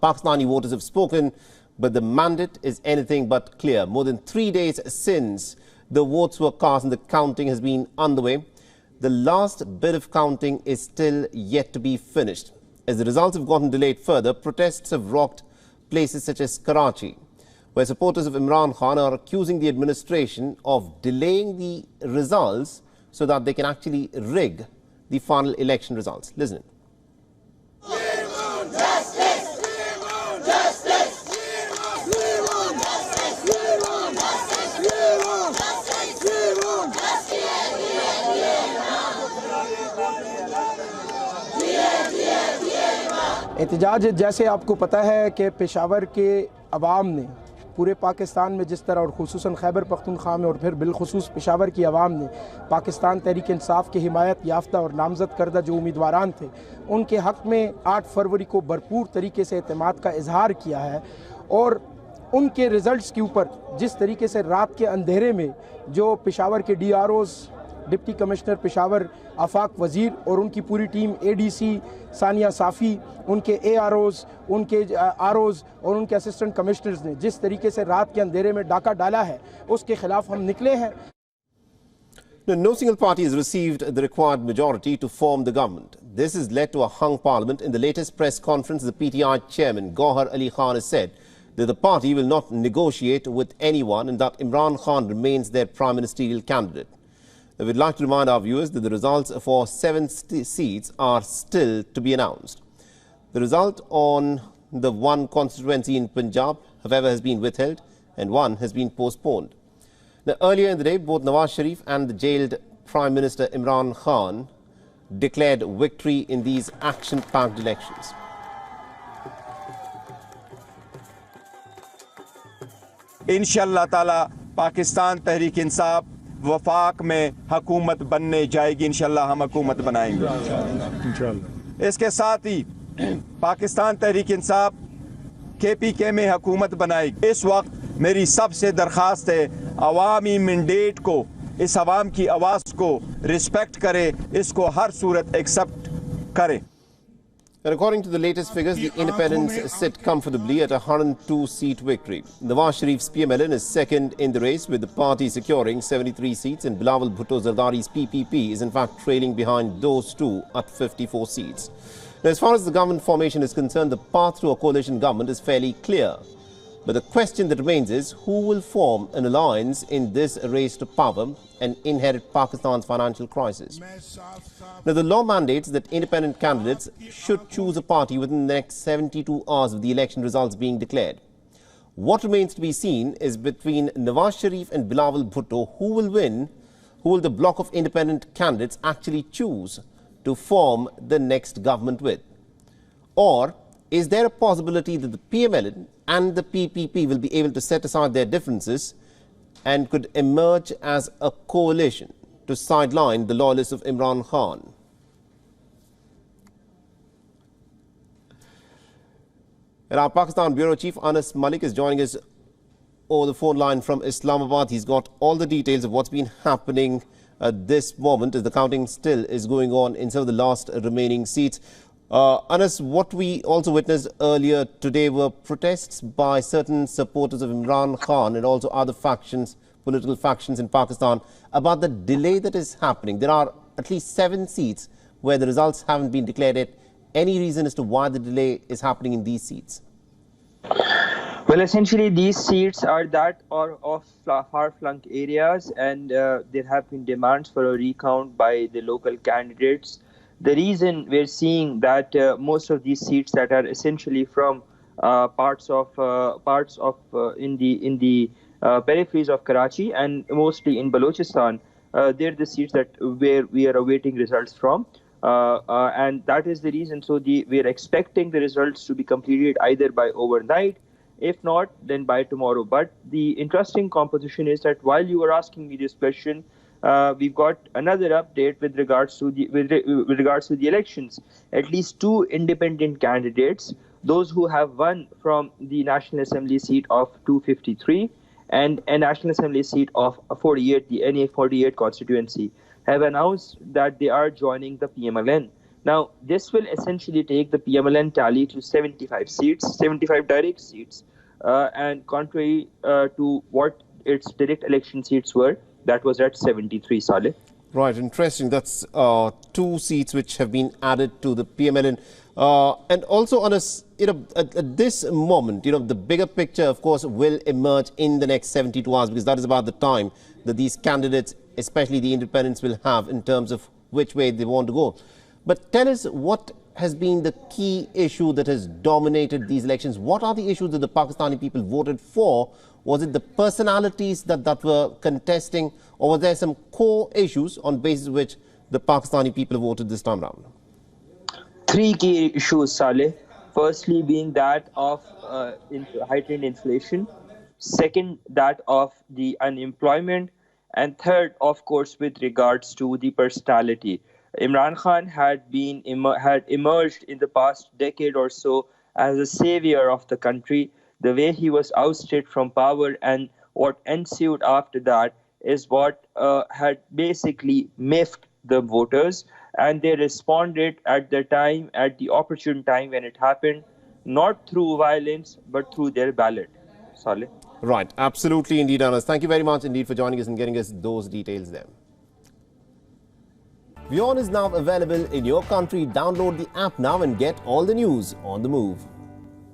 Pakistani voters have spoken, but the mandate is anything but clear. More than 3 days since the votes were cast and the counting has been underway, the last bit of counting is still yet to be finished. As the results have gotten delayed further, protests have rocked places such as Karachi, where supporters of Imran Khan are accusing the administration of delaying the results so that they can actually rig the final election results. Listen. एहतजाज जैसे आपको पता है कि पेशावर के अवाम ने पूरे पाकिस्तान में जिस तरह और खुसूसन खैबर पख्तूनख्वा में और फिर बिलखुसूस पेशावर की आवाम ने पाकिस्तान तहरीक इंसाफ के हिमायत याफ्ता और नामजद करदा जो उम्मीदवारान थे उनके हक़ में 8 फरवरी को भरपूर तरीके से एतमाद का इजहार किया है और उनके रिज़ल्ट्स के ऊपर जिस तरीके से रात के अंधेरे में जो पेशावर के DROs डिप्टी कमिश्नर पेशावर आफाक वज़ीर और उनकी पूरी टीम ADC सानिया साफ़ी, उनके AROs, उनके ROs और उनके असिस्टेंट कमिश्नर्स ने जिस तरीके से रात के अंधेरे में डाका डाला है उसके खिलाफ हम निकले हैं। No single party has received the required majority to form the government. This has led to a hung parliament. In the latest press conference, the PTI chairman Gauhar Ali Khan has said that the party will not negotiate with anyone and that Imran Khan remains their prime ministerial candidate. We'd like to remind our viewers that the results for 7 seats are still to be announced. The result on the one constituency in Punjab, however, has been withheld and one has been postponed. Now, earlier in the day, both Nawaz Sharif and the jailed Prime Minister Imran Khan declared victory in these action-packed elections. इंशाअल्लाह ताला पाकिस्तान तहरीक इंसाफ वफाक में हुकूमत बनने जाएगी। इंशाअल्लाह हम हुकूमत बनाएंगे इंशाअल्लाह। इसके साथ ही पाकिस्तान तहरीक इंसाफ KPK में हुकूमत बनाएगी। इस वक्त मेरी सबसे दरख्वास्त है अवामी मैंडेट को, इस अवाम की आवाज़ को रिस्पेक्ट करे, इसको हर सूरत एक्सेप्ट करे। And according to the latest figures, the independents sit comfortably at a 102-seat victory. Nawaz Sharif's PMLN is second in the race, with the party securing 73 seats, and Bilawal Bhutto Zardari's PPP is in fact trailing behind those two at 54 seats. Now, as far as the government formation is concerned, the path to a coalition government is fairly clear. But the question that remains is who will form an alliance in this race to power and inherit Pakistan's financial crisis. Now, the law mandates that independent candidates should choose a party within the next 72 hours of the election results being declared. What remains to be seen is between Nawaz Sharif and Bilawal Bhutto, who will win, who will the bloc of independent candidates actually choose to form the next government with? Or is there a possibility that the PMLN and the PPP will be able to set aside their differences and could emerge as a coalition to sideline the loyalists of Imran Khan? And our Pakistan Bureau Chief Anas Malik is joining us over the phone line from Islamabad. He's got all the details of what's been happening at this moment as the counting still is going on in some of the last remaining seats. Anas, what we also witnessed earlier today were protests by certain supporters of Imran Khan and also other factions, political factions in Pakistan, about the delay that is happening. There are at least 7 seats where the results haven't been declared yet. Any reason as to why the delay is happening in these seats? Well, essentially, these seats are that or of far-flung areas, and there have been demands for a recount by the local candidates. The reason we're seeing that most of these seats that are essentially from parts of in the peripheries of Karachi and mostly in Balochistan, they're the seats that where we are awaiting results from, and that is the reason. So we are expecting the results to be completed either by overnight, if not, then by tomorrow. But the interesting composition is that while you were asking me this question, we've got another update with regards to the elections. At least 2 independent candidates, those who have won from the National Assembly seat of 253 and a National Assembly seat of 48, the NA 48 constituency, have announced that they are joining the PMLN. Now, this will essentially take the PMLN tally to 75 seats, 75 direct seats, and contrary to what its direct election seats were, that was at 73, Saleh. Right, interesting. That's 2 seats which have been added to the PMLN. And also on at this moment, the bigger picture, of course, will emerge in the next 72 hours, because that is about the time that these candidates, especially the independents, will have in terms of which way they want to go. But tell us, what has been the key issue that has dominated these elections? What are the issues that the Pakistani people voted for? Was it the personalities that were contesting, or was there some core issues on basis of which the Pakistani people voted this time around? 3 key issues, Saleh. Firstly, being that of heightened inflation. Second, that of the unemployment. And third, of course, with regards to the personality. Imran Khan had emerged in the past decade or so as a savior of the country. The way he was ousted from power and what ensued after that is what had basically miffed the voters, and they responded at the opportune time when it happened, not through violence but through their ballot. Saleh. Right, absolutely indeed, Anas. Thank you very much indeed for joining us and getting us those details there. WION is now available in your country. Download the app now and get all the news on the move.